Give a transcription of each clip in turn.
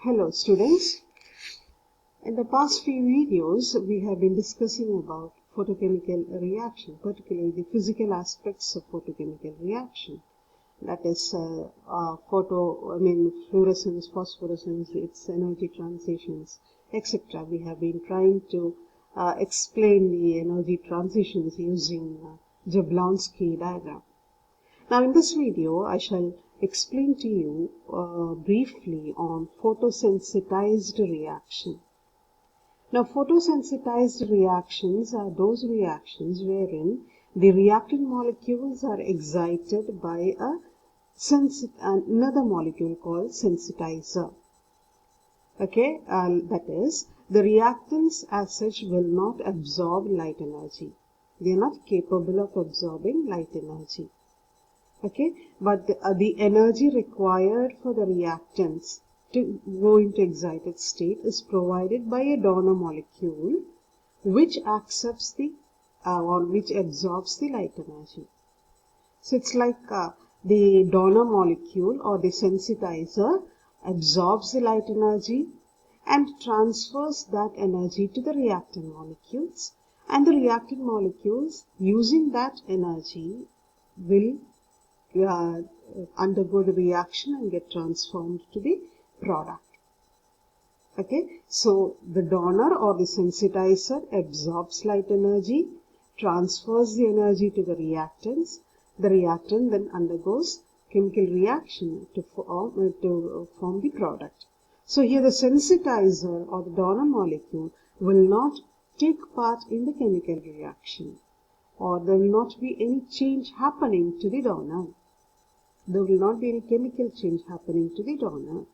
Hello students. In the past few videos we have been discussing about photochemical reaction, particularly the physical aspects of photochemical reaction. That is fluorescence, phosphorescence, its energy transitions, etc. We have been trying to explain the energy transitions using Jablonski diagram. Now in this video I shall explain to you briefly on photosensitized reaction. Now photosensitized reactions are those reactions wherein the reactant molecules are excited by another molecule called sensitizer. Okay, that is, the reactants as such will not absorb light energy. They are not capable of absorbing light energy. Okay, but the energy required for the reactants to go into excited state is provided by a donor molecule which accepts the or which absorbs the light energy. So it's like the donor molecule or the sensitizer absorbs the light energy and transfers that energy to the reactant molecules, and the reactant molecules using that energy will undergo the reaction and get transformed to the product. Okay, so the donor or the sensitizer absorbs light energy, transfers the energy to the reactants. The reactant then undergoes chemical reaction to form the product. So here the sensitizer or the donor molecule will not take part in the chemical reaction, or there will not be any change happening to the donor. There will not be any chemical change happening to the donor.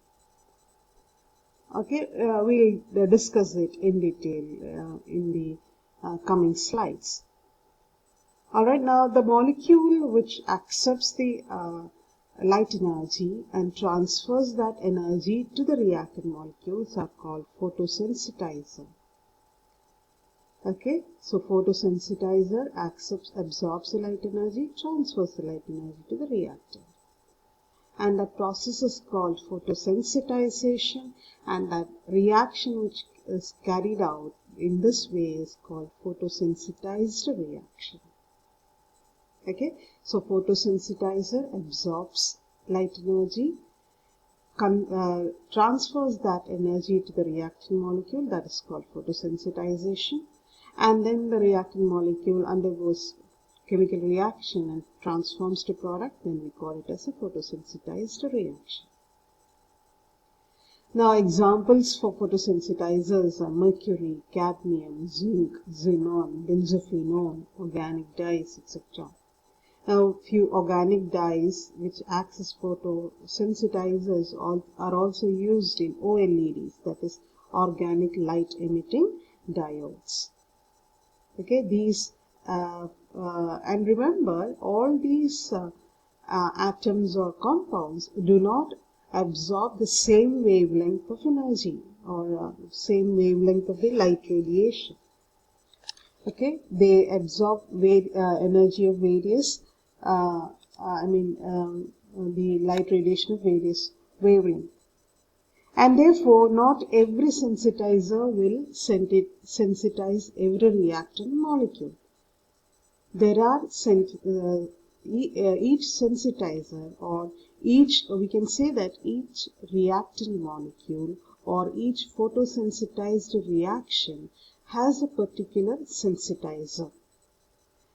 Okay, we'll discuss it in detail in the coming slides. Alright, now the molecule which accepts the light energy and transfers that energy to the reactant molecules are called photosensitizer. Okay, so photosensitizer absorbs the light energy, transfers the light energy to the reactant. And that process is called photosensitization, and that reaction which is carried out in this way is called photosensitized reaction. Okay, so photosensitizer absorbs light energy, transfers that energy to the reactant molecule, that is called photosensitization, and then the reactant molecule undergoes chemical reaction and transforms to product, then we call it as a photosensitized reaction. Now examples for photosensitizers are mercury, cadmium, zinc, xenon, benzophenone, organic dyes, etc. Now few organic dyes which act as photosensitizers are also used in OLEDs, that is organic light emitting diodes. Okay, these and remember, all these atoms or compounds do not absorb the same wavelength of energy or same wavelength of the light radiation. Okay, they absorb energy of various, the light radiation of various wavelengths. And therefore, not every sensitizer will sensitize every reactant molecule. There are each sensitizer, or we can say that each reactant molecule or each photosensitized reaction has a particular sensitizer.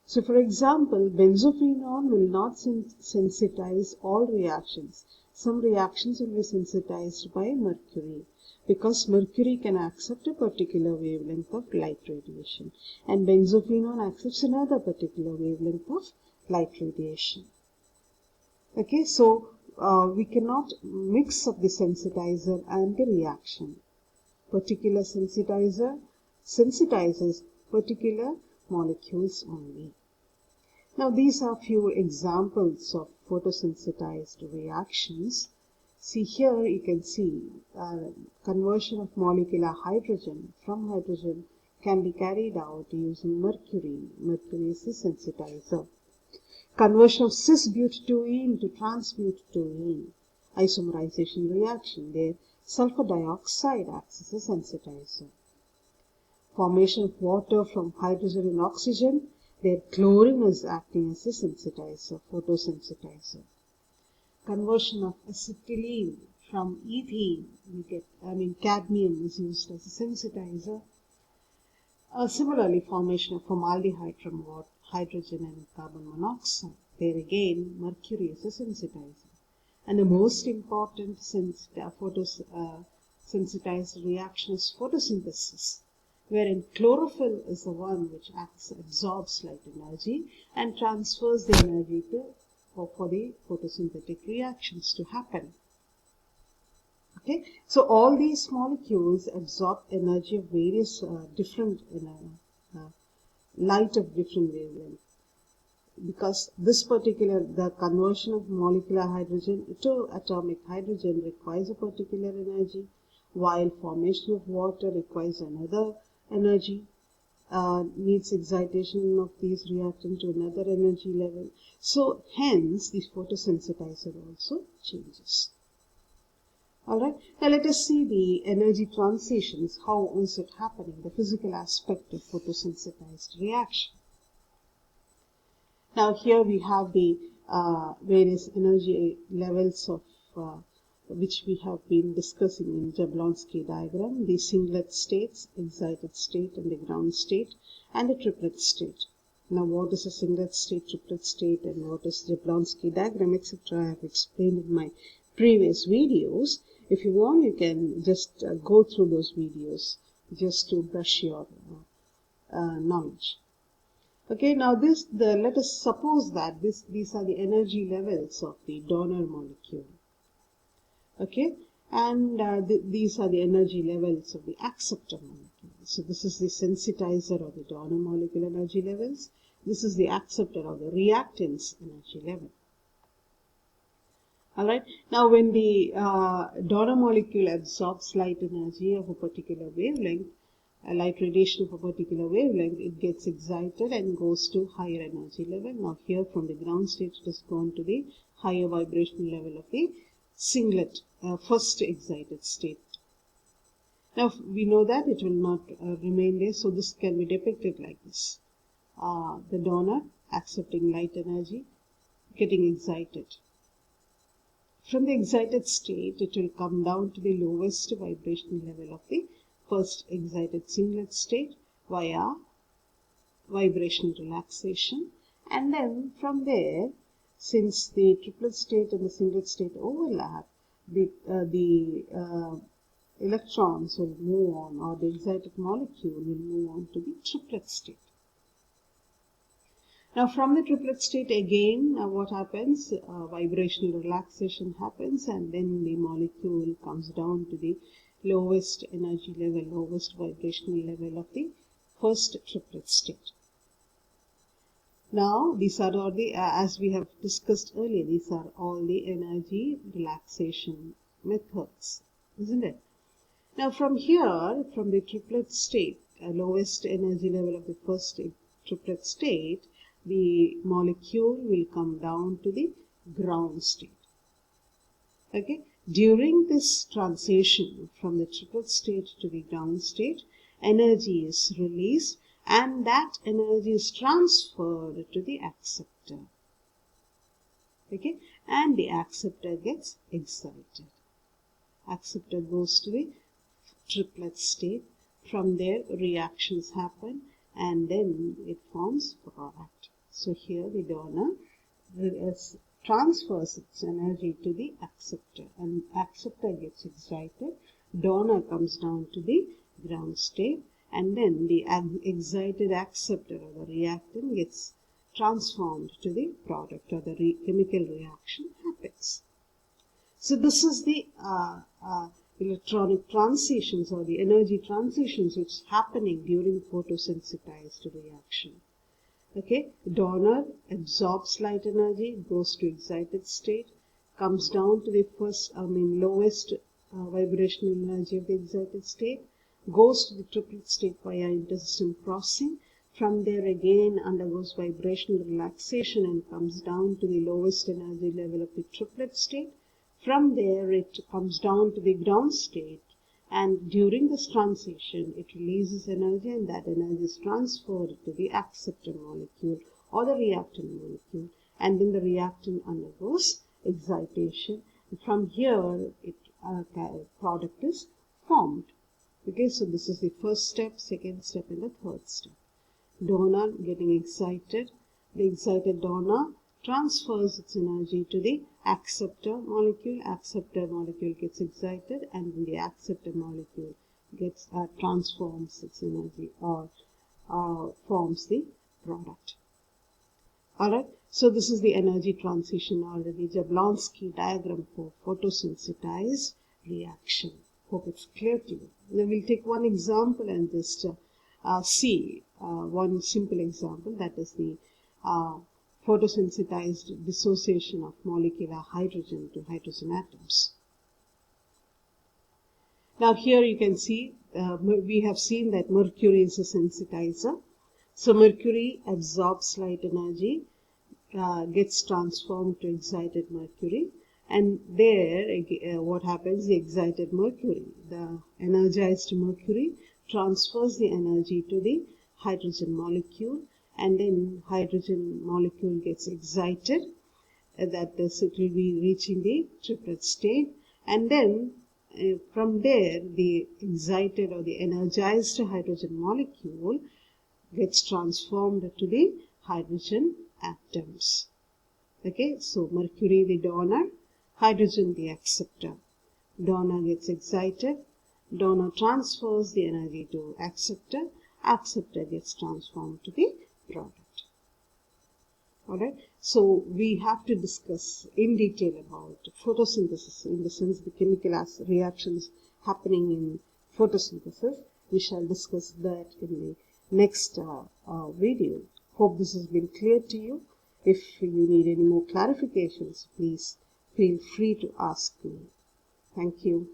So for example, benzophenone will not sensitize all reactions. Some reactions will be sensitized by mercury, because mercury can accept a particular wavelength of light radiation, and benzophenone accepts another particular wavelength of light radiation. Okay, so we cannot mix up the sensitizer and the reaction. Particular sensitizer sensitizes particular molecules only. Now these are few examples of photosensitized reactions. See here, you can see conversion of molecular hydrogen from hydrogen can be carried out using mercury. Mercury is the sensitizer. Conversion of cis-butadiene into trans-butadiene, isomerization reaction. There sulfur dioxide acts as a sensitizer. Formation of water from hydrogen and oxygen, their chlorine is acting as a sensitizer, photosensitizer. Conversion of acetylene from ethene, cadmium is used as a sensitizer. Similarly, formation of formaldehyde from hydrogen and carbon monoxide, there again mercury is a sensitizer. And the most important photosensitized reaction is photosynthesis, wherein chlorophyll is the one which absorbs light energy and transfers the energy for the photosynthetic reactions to happen. Okay, so all these molecules absorb energy of various different light of different wavelength. Because the conversion of molecular hydrogen to atomic hydrogen requires a particular energy, while formation of water requires another energy, needs excitation of these reactants to another energy level. So hence the photosensitizer also changes. Alright, now let us see the energy transitions. How is it happening? The physical aspect of photosensitized reaction. Now here we have the various energy levels of which we have been discussing in Jablonski diagram, the singlet states, excited state and the ground state, and the triplet state. Now what is a singlet state, triplet state, and what is Jablonski diagram, etc. I have explained in my previous videos. If you want, you can just go through those videos just to brush your knowledge. Okay, now let us suppose that these are the energy levels of the donor molecule. Okay, and these are the energy levels of the acceptor molecule. So this is the sensitizer of the donor molecule energy levels. This is the acceptor of the reactants energy level. Alright, now when the donor molecule absorbs light energy of a particular wavelength, a light radiation of a particular wavelength, it gets excited and goes to higher energy level. Now here from the ground state it has gone to the higher vibrational level of the singlet, first excited state. Now we know that it will not remain there, so this can be depicted like this. The donor accepting light energy, getting excited. From the excited state, it will come down to the lowest vibrational level of the first excited singlet state via vibrational relaxation, and then from there, since the triplet state and the singlet state overlap, the electrons will move on, or the excited molecule will move on to the triplet state. Now from the triplet state again, what happens? Vibrational relaxation happens, and then the molecule comes down to the lowest energy level, lowest vibrational level of the first triplet state. Now these are all the, as we have discussed earlier, these are all the energy relaxation methods, isn't it? Now from here, from the triplet state, lowest energy level of the first triplet state, the molecule will come down to the ground state. Okay, during this transition from the triplet state to the ground state, energy is released and that energy is transferred to the acceptor. Okay, and the acceptor gets excited. Acceptor goes to the triplet state. From there, reactions happen, and then it forms product. So here the donor transfers its energy to the acceptor, and acceptor gets excited. Donor comes down to the ground state, and then the excited acceptor or the reactant gets transformed to the product, or the chemical reaction happens. So this is the electronic transitions or the energy transitions which is happening during photosensitized reaction. Okay, donor absorbs light energy, goes to excited state, comes down to the lowest vibrational energy of the excited state, goes to the triplet state via intersystem crossing. From there again undergoes vibrational relaxation and comes down to the lowest energy level of the triplet state. From there, it comes down to the ground state, and during this transition, it releases energy, and that energy is transferred to the acceptor molecule or the reactant molecule, and then the reactant undergoes excitation. From here, product is formed. Okay, so this is the first step, second step, and the third step. Donor getting excited. The excited donor transfers its energy to the acceptor molecule gets excited, and then the acceptor molecule gets transforms its energy or forms the product. Alright, so this is the energy transition or the Jablonski diagram for photosensitized reaction. Hope it's clear to you. Now we'll take one example and just see one simple example, that is the photosensitized dissociation of molecular hydrogen to hydrogen atoms. Now here you can see we have seen that mercury is a sensitizer. So mercury absorbs light energy, gets transformed to excited mercury, and there what happens, the excited mercury, the energized mercury transfers the energy to the hydrogen molecule, and then hydrogen molecule gets excited, that is, it will be reaching the triplet state, and then from there the excited or the energized hydrogen molecule gets transformed to the hydrogen atoms. Okay, so mercury the donor, hydrogen the acceptor. Donor gets excited, donor transfers the energy to acceptor, acceptor gets transformed to the product. Alright, so we have to discuss in detail about photosynthesis, in the sense the chemical reactions happening in photosynthesis. We shall discuss that in the next video. Hope this has been clear to you. If you need any more clarifications, please feel free to ask me. Thank you.